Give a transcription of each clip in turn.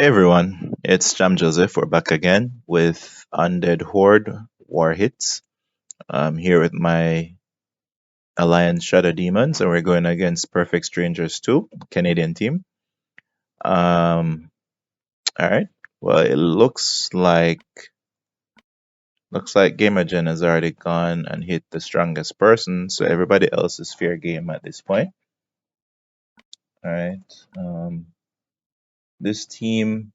Hey everyone, it's Jam Joseph. We're back again with Undead Horde War Hits. I'm here with my Alliance Shadow Demons, and we're going against Perfect Strangers 2, Canadian team. Alright. Well, it looks like Gamergen has already gone and hit the strongest person, so everybody else is fair game at this point. Alright. This team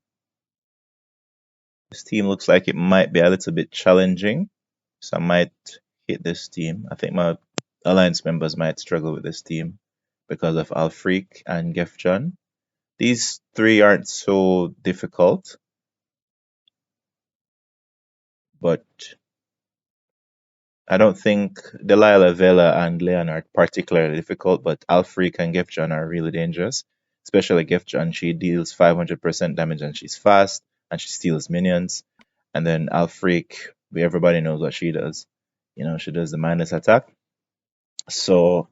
looks like it might be a little bit challenging. So I might hit this team. I think my alliance members might struggle with this team because of Alfreak and Gefjon. These three aren't so difficult, but I don't think Delilah, Vela, and Leon are particularly difficult, but Alfreak and Gefjon are really dangerous. Especially Gefjon, she deals 500% damage and she's fast and she steals minions. And then Alfreak, everybody knows what she does. She does the minus attack. So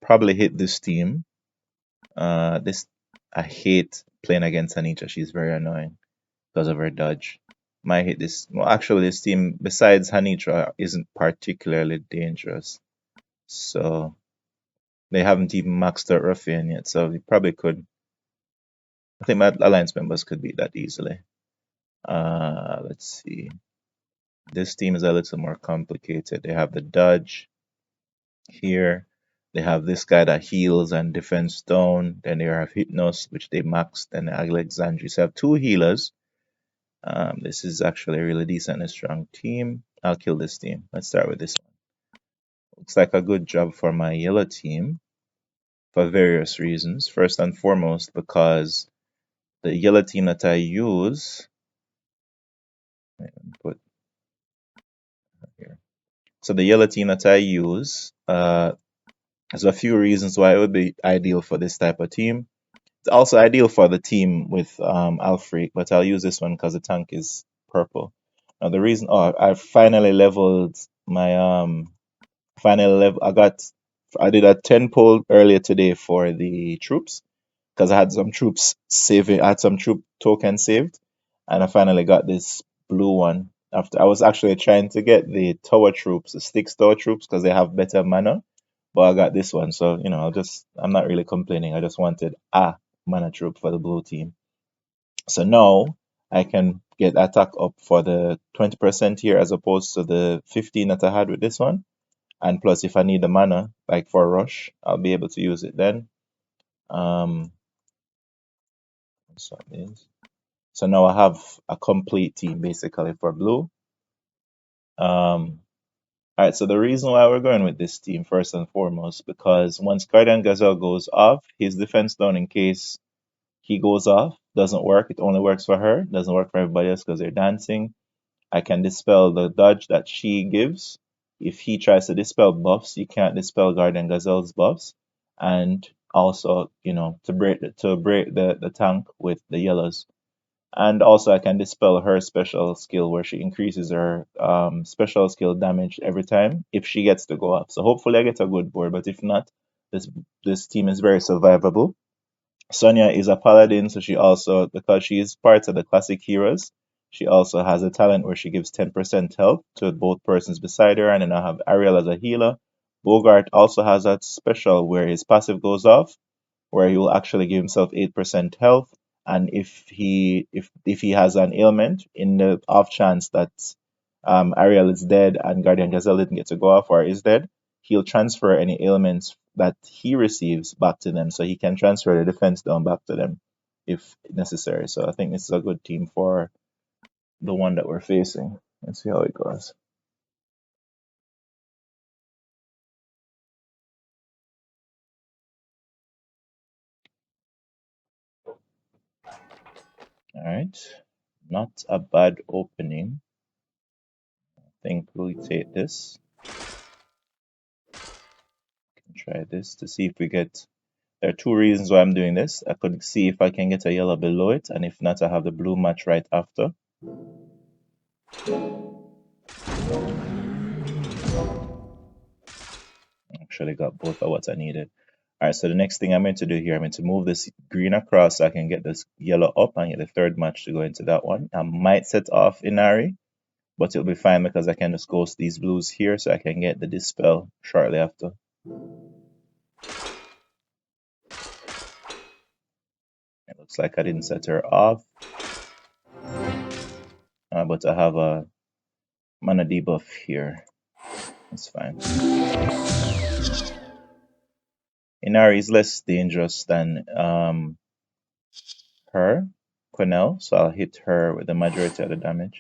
probably hit this team. This I hate playing against Anitra. She's very annoying because of her dodge. Might hit this. Well, actually, this team besides Hanitra isn't particularly dangerous. So they haven't even maxed out Ruffian yet. So we probably could. I think my alliance members could beat that easily. Let's see. This team is a little more complicated. They have the dodge here. They have this guy that heals and defends down. Then they have Hypnos, which they maxed, and Alexandria. So I have two healers. This is actually a really decent and strong team. I'll kill this team. Let's start with this one. Looks like a good job for my yellow team for various reasons. First and foremost, because the yellow team that I use, put here. So the yellow team that I use, there's a few reasons why it would be ideal for this type of team. It's also ideal for the team with Alfreak, but I'll use this one because the tank is purple. Now the reason, I finally leveled my final level. I did a 10 pull earlier today for the troops because I had some troops saving. I had some troop tokens saved, and I finally got this blue one. After I was actually trying to get the tower troops, the Styx tower troops, because they have better mana, but I got this one. So I'm not really complaining. I just wanted a mana troop for the blue team. So now I can get attack up for the 20% here as opposed to the 15 that I had with this one. And plus, if I need the mana, like for a rush, I'll be able to use it then. So now I have a complete team basically for blue. Alright, so the reason why we're going with this team first and foremost, because once Guardian Gazelle goes off, his defense down in case he goes off doesn't work. It only works for her, doesn't work for everybody else because they're dancing. I can dispel the dodge that she gives. If he tries to dispel buffs, you can't dispel Guardian Gazelle's buffs. And also, to break the tank with the yellows. And also I can dispel her special skill where she increases her special skill damage every time if she gets to go up. So hopefully I get a good board, but if not, this team is very survivable. Sonia is a paladin, so she also, because she is part of the classic heroes, she also has a talent where she gives 10% health to both persons beside her, and then I have Ariel as a healer. Bogart also has that special where his passive goes off, where he will actually give himself 8% health, and if he has an ailment, in the off chance that Ariel is dead and Guardian Gazelle didn't get to go off or is dead, he'll transfer any ailments that he receives back to them, so he can transfer the defense down back to them if necessary. So I think this is a good team for the one that we're facing. Let's see how it goes. All right, not a bad opening. I think we'll take this. Try this to see if we get. There are two reasons why I'm doing this. I could see if I can get a yellow below it, and if not, I have the blue match right after. Actually got both of what I needed. All right, so the next thing I'm going to do here, I'm going to move this green across so I can get this yellow up and get the third match to go into that one. I might set off Inari, but it'll be fine because I can just ghost these blues here so I can get the dispel shortly after. It looks like I didn't set her off, but I have a mana debuff here. That's fine. Inari is less dangerous than her, Quenelle, so I'll hit her with the majority of the damage.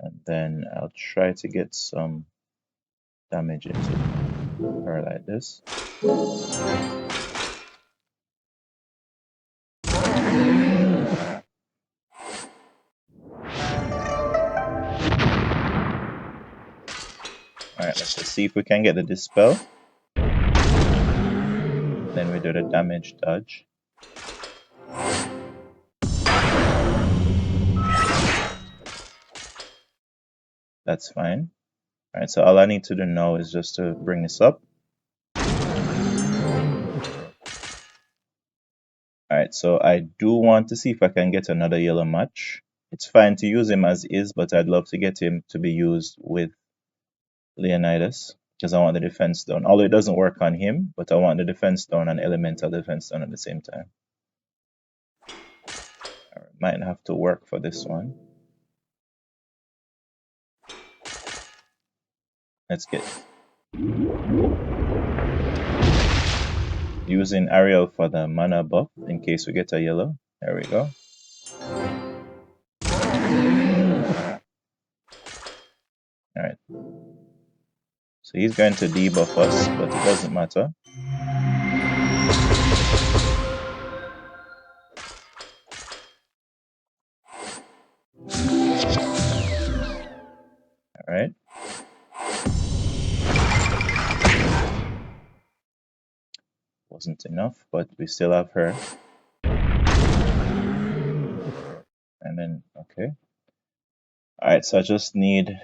And then I'll try to get some damage into her like this. Alright, let's just see if we can get the dispel. Then we do the damage dodge. That's fine. Alright, so all I need to do now is just to bring this up. Alright, so I do want to see if I can get another yellow match. It's fine to use him as is, but I'd love to get him to be used with Leonidas because I want the defense down. Although it doesn't work on him, but I want the defense down and elemental defense down at the same time. Right, might have to work for this one. Let's get using Ariel for the mana buff in case we get a yellow. There we go. Alright. So he's going to debuff us, but it doesn't matter. Alright. Wasn't enough, but we still have her. And then, okay. Alright, so I just need,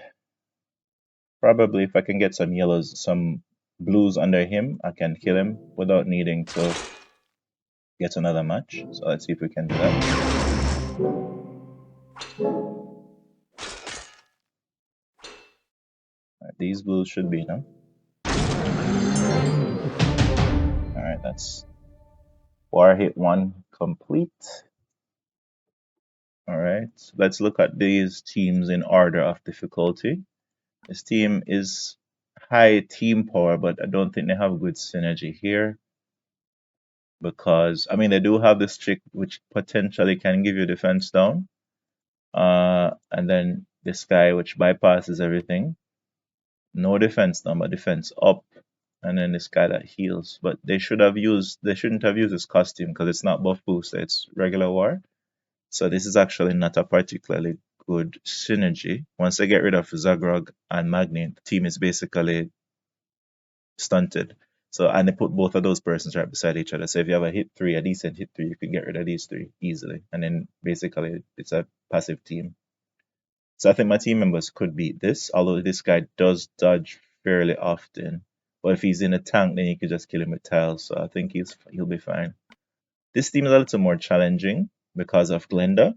probably if I can get some yellows, some blues under him, I can kill him without needing to get another match. So let's see if we can do that. Alright, these blues should be enough. Alright, that's war hit 1 complete. Alright, let's look at these teams in order of difficulty. This team is high team power, but I don't think they have good synergy here. Because, I mean, they do have this trick which potentially can give you defense down. And then this guy which bypasses everything. No defense down, but defense up. And then this guy that heals. But they shouldn't have used this costume because it's not buff booster, it's regular war. So this is actually not a particularly good synergy. Once they get rid of Zagrog and Magni, the team is basically stunted. So, and they put both of those persons right beside each other. So if you have a hit 3, a decent hit 3, you can get rid of these 3 easily. And then basically it's a passive team. So I think my team members could beat this, although this guy does dodge fairly often. But if he's in a tank, then you could just kill him with tiles. So I think he'll be fine. This team is a little more challenging because of Glenda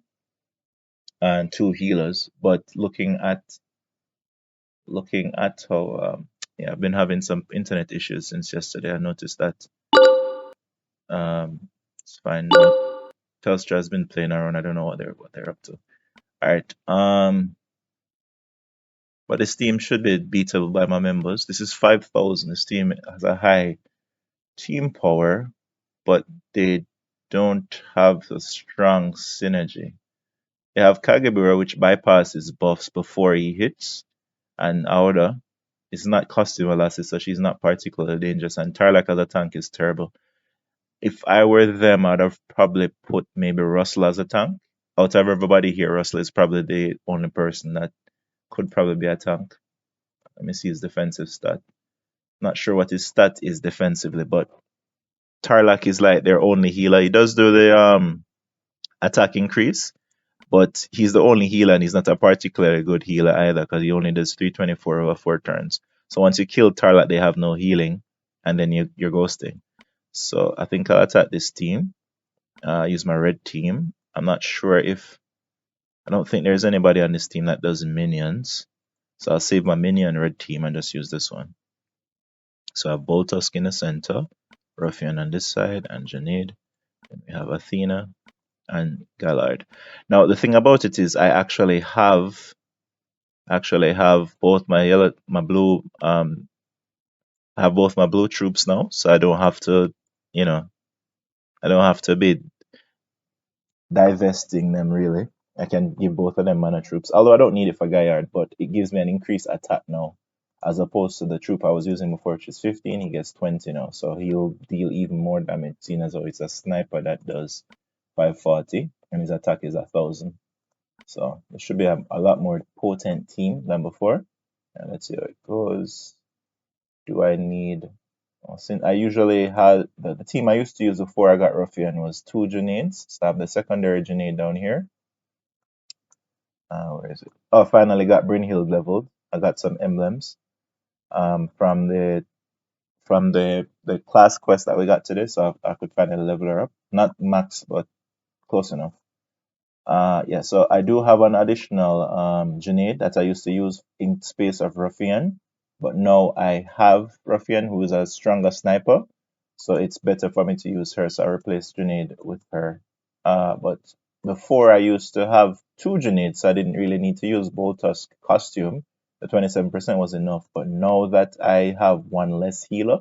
and 2 healers. But looking at how yeah, I've been having some internet issues since yesterday. I noticed that it's fine now. Telstra has been playing around. I don't know what they're up to. All right. But this team should be beatable by my members. This is 5,000. This team has a high team power, but they don't have a strong synergy. They have Kagebura, which bypasses buffs before he hits, and Aoda is not costume elastic, so she's not particularly dangerous. And Tarlak as a tank is terrible. If I were them, I'd have probably put maybe Russell as a tank. Out of everybody here, Russell is probably the only person that could probably be a tank. Let me see his defensive stat. Not sure what his stat is defensively, but Tarlak is like their only healer. He does do the attack increase, but he's the only healer and he's not a particularly good healer either because he only does 324 over 4 turns. So once you kill Tarlat, they have no healing, and then you're ghosting. So I think I'll attack this team. Use my red team. I'm not sure if I don't think there's anybody on this team that does minions. So I'll save my minion red team and just use this one. So I have Boltusk in the center, Ruffian on this side, and Janade. Then we have Athena and Gallard. Now the thing about it is I actually have both my yellow, my blue, I have both my blue troops now, so I don't have to, you know, I don't have to be divesting them really. I can give both of them mana troops, although I don't need it for Gaillard, but it gives me an increased attack now, as opposed to the troop I was using before, which is 15. He gets 20 now, so he'll deal even more damage, seeing as though it's a sniper that does 540, and his attack is 1,000. So it should be a lot more potent team than before. And let's see how it goes. Do I need? Well, since I usually had the team I used to use before I got Ruffian was 2 Junaids. So I have the secondary Junaid down here. Where is it? Oh, finally got Brynhild leveled. I got some emblems from the class quest that we got today, so I could finally level her up. Not max, but close enough. Yeah, so I do have an additional Junaid that I used to use in space of Ruffian, but now I have Ruffian, who is a stronger sniper, so it's better for me to use her, so I replaced Junaid with her. But before I used to have 2 Junaids, so I didn't really need to use Boltusk costume. The 27% was enough, but now that I have one less healer,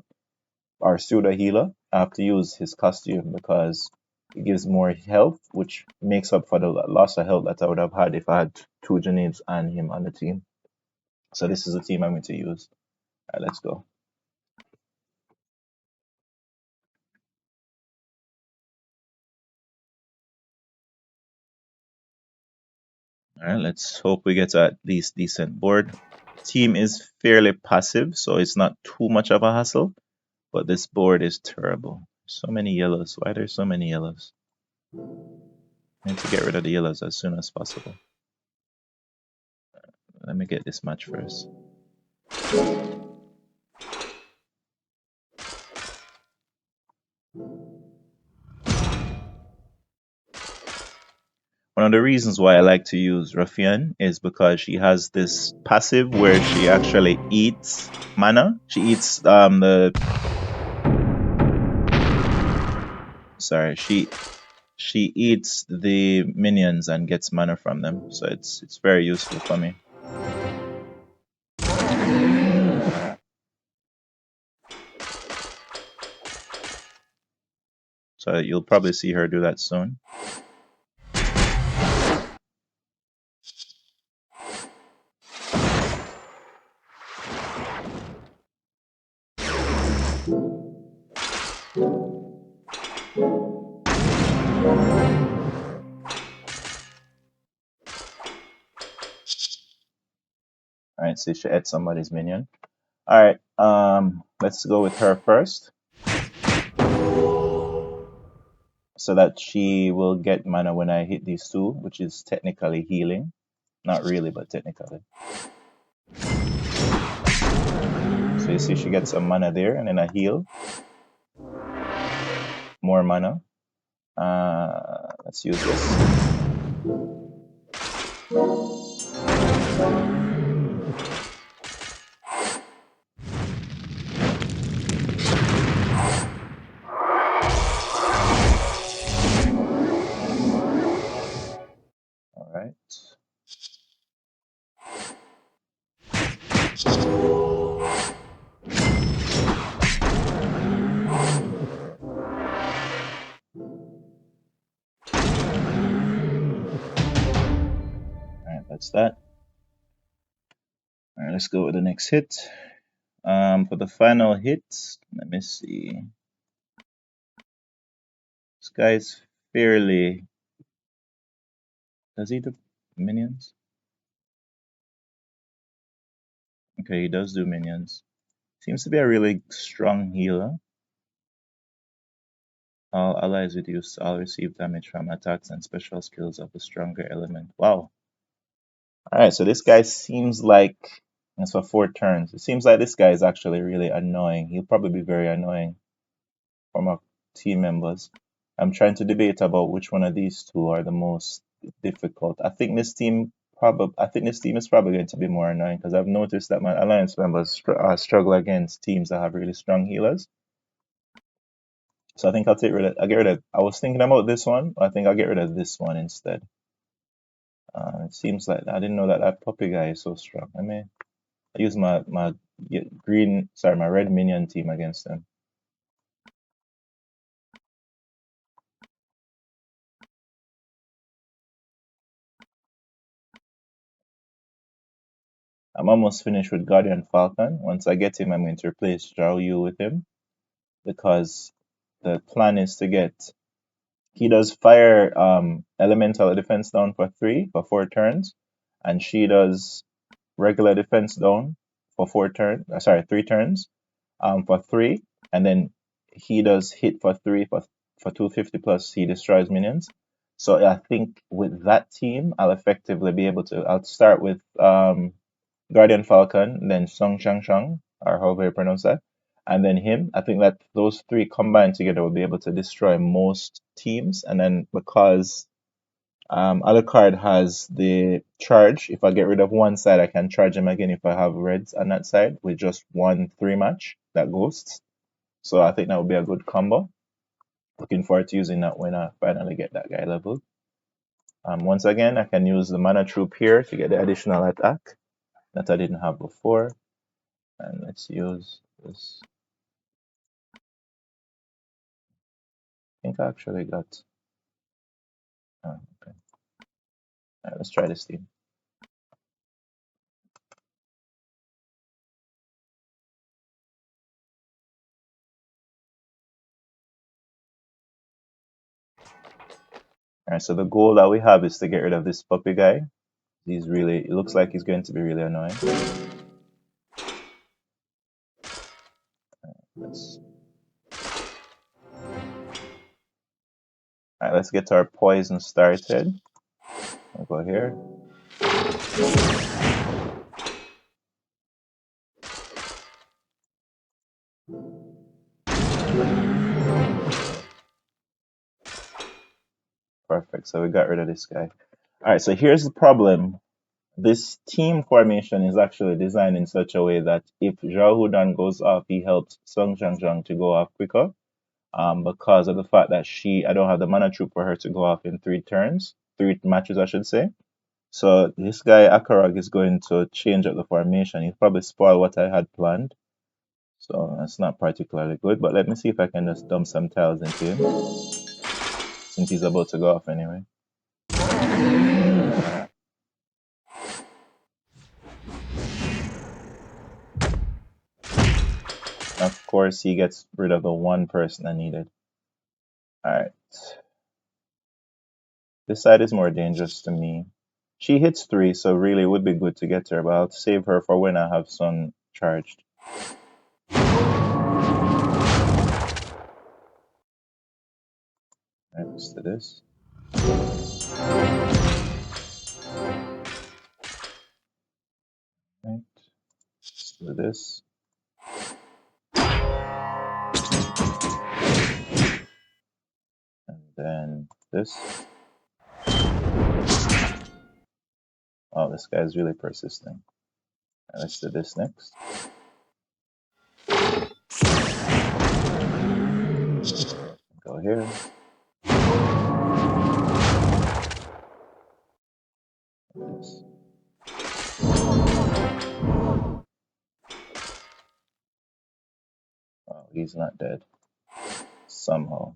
or pseudo healer, I have to use his costume because it gives more health, which makes up for the loss of health that I would have had if I had 2 Junaids and him on the team. So this is the team I'm going to use. All right, let's go. All right, let's hope we get at least decent board. Team is fairly passive, so it's not too much of a hassle, but this board is terrible. So many yellows. Why are there so many yellows? I need to get rid of the yellows as soon as possible. Let me get this match first. One of the reasons why I like to use Ruffian is because she has this passive where she actually eats mana. She eats she eats the minions and gets mana from them. So it's very useful for me. So you'll probably see her do that soon. Alright, so she ate somebody's minion. Alright, let's go with her first. So that she will get mana when I hit these 2, which is technically healing. Not really, but technically. So you see she gets some mana there, and then I heal. More mana. Let's use this. Alright. Alright, that's that. Alright, let's go with the next hit. For the final hit, let me see. This guy's fairly... Does he do minions? Okay, he does do minions. Seems to be a really strong healer. All allies reduce all receive damage from attacks and special skills of a stronger element. Wow. Alright, so this guy seems like That's for 4 turns. It seems like this guy is actually really annoying. He'll probably be very annoying for my team members. I'm trying to debate about which one of these two are the most difficult. I think this team is probably going to be more annoying because I've noticed that my alliance members struggle against teams that have really strong healers. So I think I'll get rid of. I was thinking about this one. I think I'll get rid of this one instead. It seems like I didn't know that puppy guy is so strong. I mean, I use my red minion team against him. I'm almost finished with Guardian Falcon. Once I get him, I'm going to replace Zhao Yu with him because the plan is to get. He does fire elemental defense down for 4 turns, and she does regular defense down for 3 turns for 3, and then he does hit for 3 for 250 plus he destroys minions. So I think with that team, I'll effectively be able to. I'll start with Guardian Falcon, then Song Shang Shang, or however you pronounce that, and then him. I think that those 3 combined together will be able to destroy most teams. And then because Alucard has the charge, if I get rid of one side, I can charge him again if I have reds on that side with just 1/3 match that ghosts. So I think that would be a good combo. Looking forward to using that when I finally get that guy leveled. Once again, I can use the mana troop here to get the additional attack that I didn't have before. And let's use this. I think I actually got. Oh, okay. All right, let's try this team. All right, so the goal that we have is to get rid of this puppy guy. It looks like he's going to be really annoying. Alright, let's get our poison started. I'll go here. Perfect, so we got rid of this guy. Alright, so here's the problem. This team formation is actually designed in such a way that if Zhao Hudan goes off, he helps Song Zhangzhang to go off quicker. Because of the fact that I don't have the mana troop for her to go off in 3 turns, 3 matches, I should say. So this guy Akarag is going to change up the formation. He'll probably spoil what I had planned. So that's not particularly good. But let me see if I can just dump some tiles into him, since he's about to go off anyway. Of course, he gets rid of the one person I needed. Alright. This side is more dangerous to me. She hits 3, so really it would be good to get her, but I'll save her for when I have Sun charged. Alright, let's do this. Right. Let's do this. And then this. Oh, this guy's really persisting. Right, let's do this next. Go here. This. Oh, he's not dead. Somehow.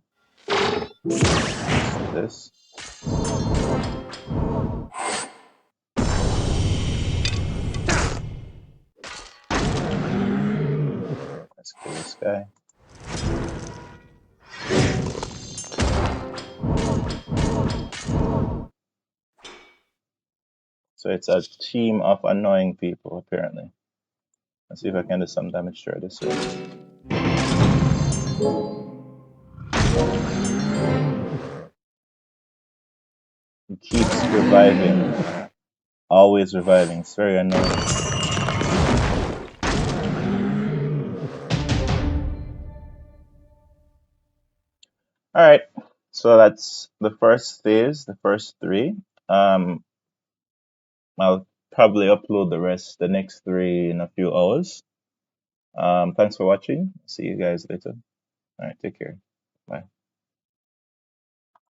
This. Let's kill this guy. So it's a team of annoying people, apparently. Let's see if I can do some damage to her this way. He keeps reviving. Always reviving. It's very annoying. All right. So that's the first phase, the first three. Um, I'll probably upload the next three in a few hours. Thanks for watching. See you guys later. All right, take care. Bye.